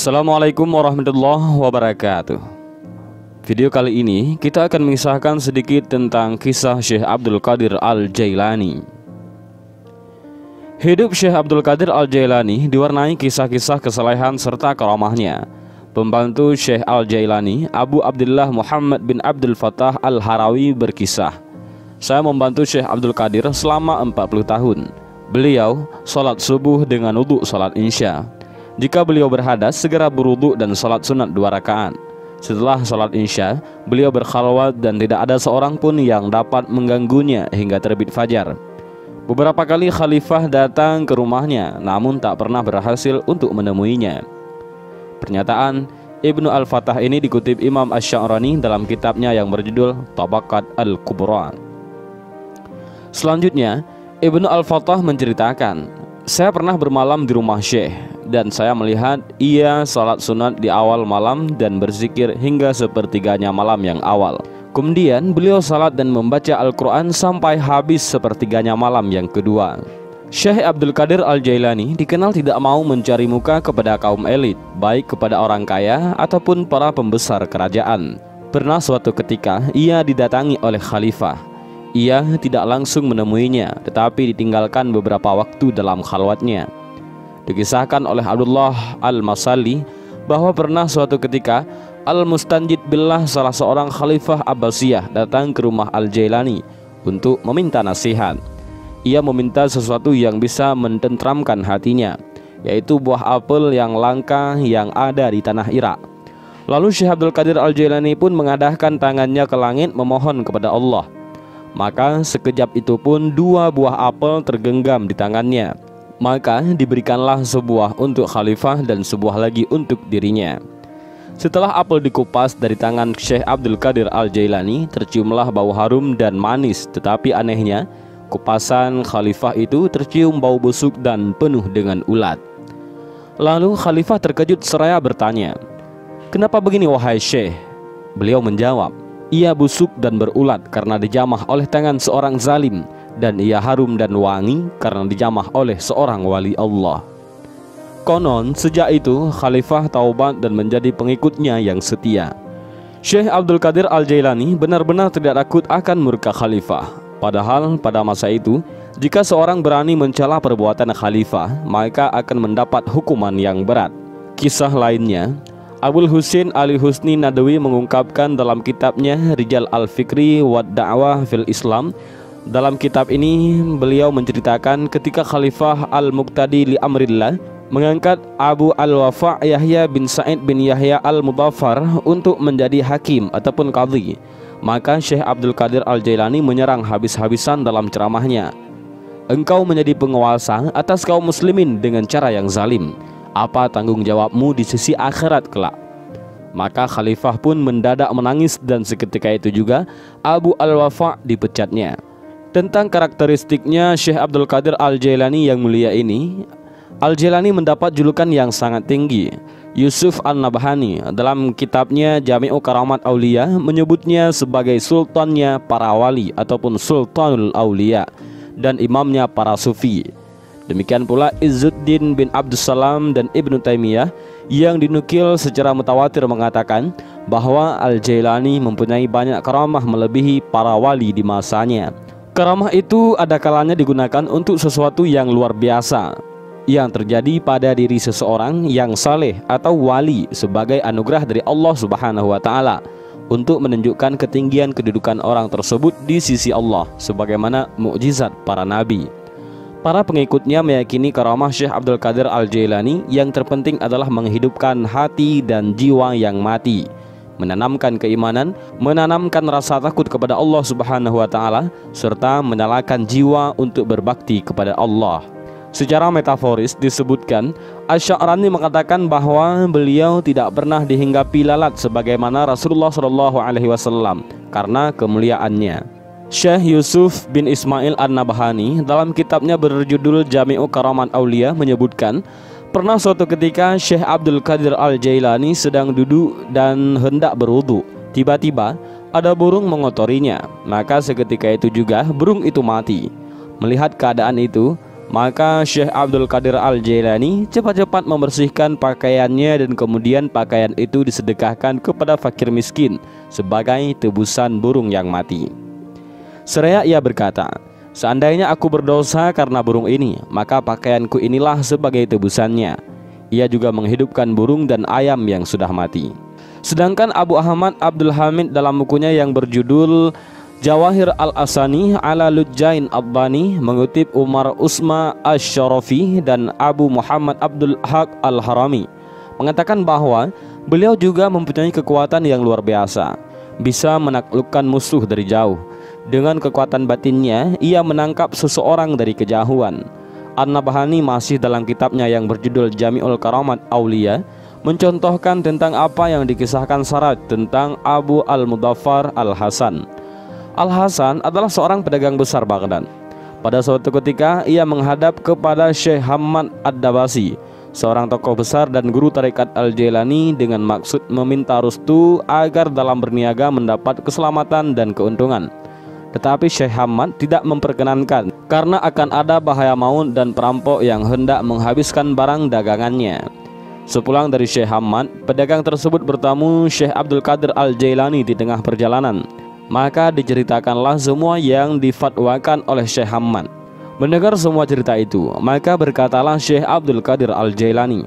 Assalamualaikum warahmatullahi wabarakatuh. Video kali ini kita akan mengisahkan sedikit tentang kisah Syekh Abdul Qadir Al-Jailani. Hidup Syekh Abdul Qadir Al-Jailani diwarnai kisah-kisah kesalehan serta karamahnya. Pembantu Syekh Al-Jailani, Abu Abdullah Muhammad bin Abdul Fattah Al-Harawi berkisah, "Saya membantu Syekh Abdul Qadir selama 40 tahun. Beliau sholat subuh dengan wudhu sholat isya. Jika beliau berhadas, segera berwudu dan sholat sunat 2 rakaat. Setelah sholat isya, beliau berkhalwat dan tidak ada seorang pun yang dapat mengganggunya hingga terbit fajar. Beberapa kali khalifah datang ke rumahnya, namun tak pernah berhasil untuk menemuinya." Pernyataan Ibnu Al-Fattah ini dikutip Imam Asy-Sya'rani dalam kitabnya yang berjudul Tabaqat Al-Kubra. Selanjutnya, Ibnu Al-Fattah menceritakan, "Saya pernah bermalam di rumah Syekh dan saya melihat ia salat sunat di awal malam dan berzikir hingga sepertiganya malam yang awal. Kemudian beliau salat dan membaca Al-Quran sampai habis sepertiganya malam yang kedua." Syekh Abdul Qadir Al-Jailani dikenal tidak mau mencari muka kepada kaum elit, baik kepada orang kaya ataupun para pembesar kerajaan. Pernah suatu ketika ia didatangi oleh khalifah. Ia tidak langsung menemuinya, tetapi ditinggalkan beberapa waktu dalam khalwatnya. Dikisahkan oleh Abdullah Al-Masali bahwa pernah suatu ketika Al-Mustanjid Billah, salah seorang khalifah Abbasiyah, datang ke rumah Al-Jailani untuk meminta nasihat. Ia meminta sesuatu yang bisa mententramkan hatinya, yaitu buah apel yang langka yang ada di tanah Irak. Lalu Syekh Abdul Qadir Al-Jailani pun mengadahkan tangannya ke langit memohon kepada Allah. Maka sekejap itu pun 2 buah apel tergenggam di tangannya. Maka diberikanlah sebuah untuk khalifah dan sebuah lagi untuk dirinya. Setelah apel dikupas dari tangan Syekh Abdul Qadir Al-Jailani, terciumlah bau harum dan manis. Tetapi anehnya, kupasan khalifah itu tercium bau busuk dan penuh dengan ulat. Lalu khalifah terkejut seraya bertanya, "Kenapa begini wahai Syekh?" Beliau menjawab, "Ia busuk dan berulat karena dijamah oleh tangan seorang zalim, dan ia harum dan wangi karena dijamah oleh seorang wali Allah." Konon sejak itu khalifah taubat dan menjadi pengikutnya yang setia. Syekh Abdul Qadir Al-Jailani benar-benar tidak takut akan murka khalifah. Padahal pada masa itu, jika seorang berani mencela perbuatan khalifah, maka akan mendapat hukuman yang berat. Kisah lainnya, Abul Husain Ali Husni Nadawi mengungkapkan dalam kitabnya Rijal Al-Fikri wa Da'wah fil Islam. Dalam kitab ini beliau menceritakan ketika Khalifah Al-Muqtadi li Amrillah mengangkat Abu Al-Wafa' Yahya bin Sa'id bin Yahya Al-Mudaffar untuk menjadi hakim ataupun qadhi. Maka Syekh Abdul Qadir Al-Jailani menyerang habis-habisan dalam ceramahnya, "Engkau menjadi penguasa atas kaum muslimin dengan cara yang zalim. Apa tanggung jawabmu di sisi akhirat kelak?" Maka khalifah pun mendadak menangis dan seketika itu juga Abu Al-Wafa' dipecatnya. Tentang karakteristiknya Syekh Abdul Qadir Al-Jailani yang mulia ini, Al-Jailani mendapat julukan yang sangat tinggi. Yusuf An-Nabhani dalam kitabnya Jami'u Karamat Aulia menyebutnya sebagai sultannya para wali ataupun sultanul aulia dan imamnya para sufi. Demikian pula Izzuddin bin Abdussalam dan Ibnu Taimiyah yang dinukil secara mutawatir mengatakan bahwa Al-Jailani mempunyai banyak karamah melebihi para wali di masanya. Karamah itu ada kalanya digunakan untuk sesuatu yang luar biasa yang terjadi pada diri seseorang yang saleh atau wali sebagai anugerah dari Allah Subhanahu wa taala untuk menunjukkan ketinggian kedudukan orang tersebut di sisi Allah sebagaimana mukjizat para nabi. Para pengikutnya meyakini karamah Syekh Abdul Qadir Al-Jailani yang terpenting adalah menghidupkan hati dan jiwa yang mati, menanamkan keimanan, menanamkan rasa takut kepada Allah Subhanahu wa taala serta menyalakan jiwa untuk berbakti kepada Allah. Secara metaforis disebutkan, Asy-Sya'rani mengatakan bahwa beliau tidak pernah dihinggapi lalat sebagaimana Rasulullah SAW karena kemuliaannya. Syekh Yusuf bin Ismail An-Nabhani dalam kitabnya berjudul Jami'u Karamat Aulia menyebutkan, pernah suatu ketika Syekh Abdul Qadir Al-Jailani sedang duduk dan hendak berwudu. Tiba-tiba ada burung mengotorinya, maka seketika itu juga burung itu mati. Melihat keadaan itu, Maka Syekh Abdul Qadir Al-Jailani cepat-cepat membersihkan pakaiannya dan kemudian pakaian itu disedekahkan kepada fakir miskin sebagai tebusan burung yang mati. Seraya ia berkata, "Seandainya aku berdosa karena burung ini, maka pakaianku inilah sebagai tebusannya." Ia juga menghidupkan burung dan ayam yang sudah mati. Sedangkan Abu Ahmad Abdul Hamid dalam bukunya yang berjudul Jawahir Al-Asani ala Lujjain Abbani mengutip Umar Usma Asy-Syarafi dan Abu Muhammad Abdul Haq Al-Harami mengatakan bahwa beliau juga mempunyai kekuatan yang luar biasa, bisa menaklukkan musuh dari jauh. Dengan kekuatan batinnya, ia menangkap seseorang dari kejauhan. An-Nabhani masih dalam kitabnya yang berjudul Jami'ul Karamat Aulia mencontohkan tentang apa yang dikisahkan Saraj tentang Abu Al-Mudhaffar Al-Hasan. Al-Hasan adalah seorang pedagang besar Baghdad. Pada suatu ketika ia menghadap kepada Syekh Hamad Ad-Dabasi, seorang tokoh besar dan guru tarekat Al-Jailani, dengan maksud meminta restu agar dalam berniaga mendapat keselamatan dan keuntungan. Tetapi Syekh Hamad tidak memperkenankan karena akan ada bahaya maut dan perampok yang hendak menghabiskan barang dagangannya. Sepulang dari Syekh Hamad, pedagang tersebut bertemu Syekh Abdul Qadir Al-Jailani di tengah perjalanan. Maka diceritakanlah semua yang difatwakan oleh Syekh Hamad. Mendengar semua cerita itu, maka berkatalah Syekh Abdul Qadir Al-Jailani,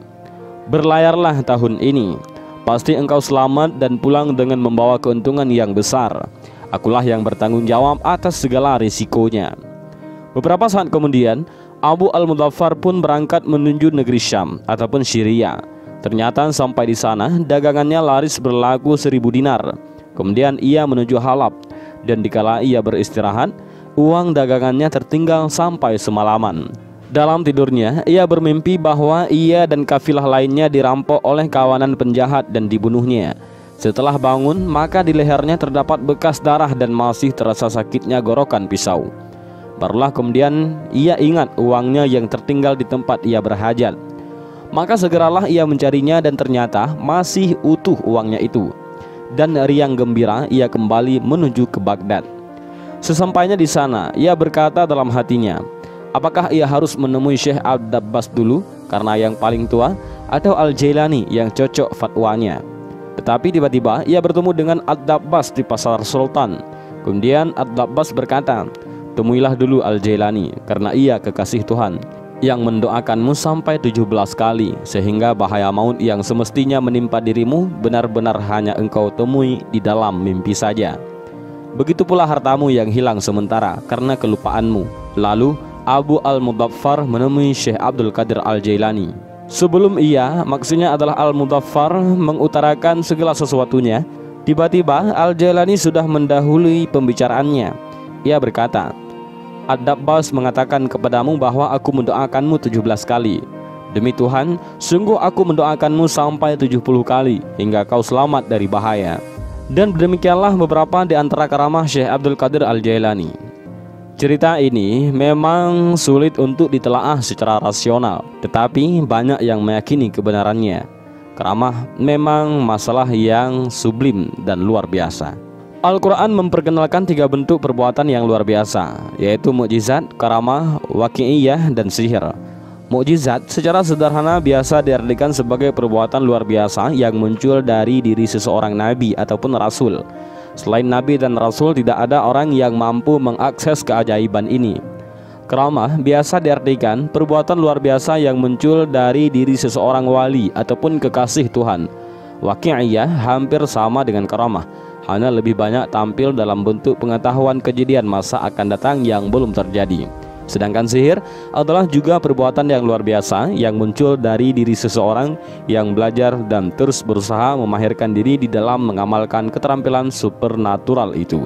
"Berlayarlah tahun ini, pasti engkau selamat dan pulang dengan membawa keuntungan yang besar. Akulah yang bertanggung jawab atas segala risikonya." Beberapa saat kemudian, Abu Al-Mudhaffar pun berangkat menuju negeri Syam ataupun Syria. Ternyata sampai di sana dagangannya laris berlaku 1000 dinar. Kemudian ia menuju Halab, dan dikala ia beristirahat, uang dagangannya tertinggal sampai semalaman. Dalam tidurnya, ia bermimpi bahwa ia dan kafilah lainnya dirampok oleh kawanan penjahat dan dibunuhnya. Setelah bangun, maka di lehernya terdapat bekas darah dan masih terasa sakitnya gorokan pisau. Barulah kemudian ia ingat uangnya yang tertinggal di tempat ia berhajat. Maka segeralah ia mencarinya dan ternyata masih utuh uangnya itu. Dan riang gembira ia kembali menuju ke Baghdad. Sesampainya di sana, ia berkata dalam hatinya, apakah ia harus menemui Syekh Ad-Dabbas dulu karena yang paling tua, atau Al-Jailani yang cocok fatwanya? Tetapi tiba-tiba ia bertemu dengan Ad-Dabbas di pasar Sultan. Kemudian Ad-Dabbas berkata, "Temuilah dulu Al-Jailani karena ia kekasih Tuhan yang mendoakanmu sampai 17 kali, sehingga bahaya maut yang semestinya menimpa dirimu benar-benar hanya engkau temui di dalam mimpi saja. Begitu pula hartamu yang hilang sementara karena kelupaanmu." Lalu Abu Al-Mudhaffar menemui Syekh Abdul Qadir Al-Jailani. Sebelum ia, maksudnya adalah Al-Mudhaffar, mengutarakan segala sesuatunya, tiba-tiba Al-Jailani sudah mendahului pembicaraannya. Ia berkata, "Ad-Dabbas mengatakan kepadamu bahwa aku mendoakanmu 17 kali. Demi Tuhan, sungguh aku mendoakanmu sampai 70 kali hingga kau selamat dari bahaya." Dan demikianlah beberapa di antara karamah Syekh Abdul Qadir Al-Jailani. Cerita ini memang sulit untuk ditelaah secara rasional, tetapi banyak yang meyakini kebenarannya. Karamah memang masalah yang sublim dan luar biasa. Al-Quran memperkenalkan 3 bentuk perbuatan yang luar biasa, yaitu mukjizat, karamah, waqi'iyah, dan sihir. Mukjizat secara sederhana biasa diartikan sebagai perbuatan luar biasa yang muncul dari diri seseorang nabi ataupun rasul. Selain nabi dan rasul, tidak ada orang yang mampu mengakses keajaiban ini. Karamah biasa diartikan perbuatan luar biasa yang muncul dari diri seseorang wali ataupun kekasih Tuhan. Waqi'iyah hampir sama dengan karamah, hanya lebih banyak tampil dalam bentuk pengetahuan kejadian masa akan datang yang belum terjadi. Sedangkan sihir adalah juga perbuatan yang luar biasa yang muncul dari diri seseorang yang belajar dan terus berusaha memahirkan diri di dalam mengamalkan keterampilan supernatural itu.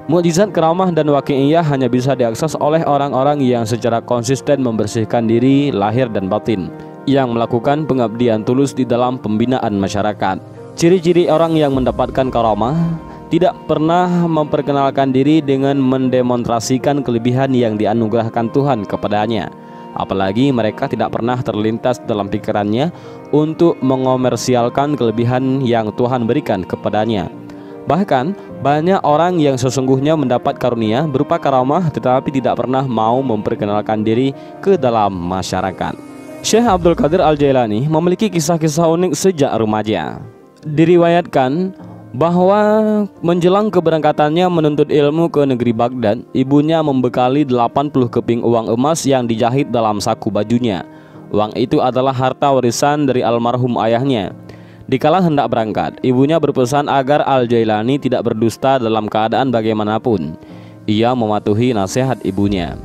Mukjizat, karamah, dan waqi'iyah hanya bisa diakses oleh orang-orang yang secara konsisten membersihkan diri lahir dan batin, yang melakukan pengabdian tulus di dalam pembinaan masyarakat. Ciri-ciri orang yang mendapatkan karamah: tidak pernah memperkenalkan diri dengan mendemonstrasikan kelebihan yang dianugerahkan Tuhan kepadanya. Apalagi mereka tidak pernah terlintas dalam pikirannya untuk mengomersialkan kelebihan yang Tuhan berikan kepadanya. Bahkan banyak orang yang sesungguhnya mendapat karunia berupa karamah tetapi tidak pernah mau memperkenalkan diri ke dalam masyarakat. Syekh Abdul Qadir Al-Jailani memiliki kisah-kisah unik sejak remaja. Diriwayatkan bahwa menjelang keberangkatannya menuntut ilmu ke negeri Baghdad, ibunya membekali 80 keping uang emas yang dijahit dalam saku bajunya. Uang itu adalah harta warisan dari almarhum ayahnya. Dikala hendak berangkat, ibunya berpesan agar Al-Jailani tidak berdusta dalam keadaan bagaimanapun. Ia mematuhi nasihat ibunya.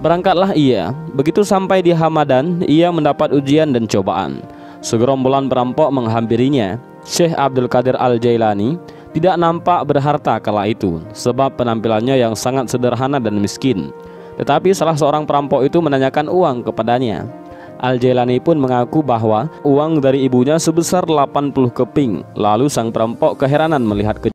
Berangkatlah ia. Begitu sampai di Hamadan, ia mendapat ujian dan cobaan. Segerombolan perampok menghampirinya. Syekh Abdul Qadir Al-Jailani tidak nampak berharta kala itu, sebab penampilannya yang sangat sederhana dan miskin. Tetapi salah seorang perampok itu menanyakan uang kepadanya. Al-Jailani pun mengaku bahwa uang dari ibunya sebesar 80 keping. Lalu sang perampok keheranan melihat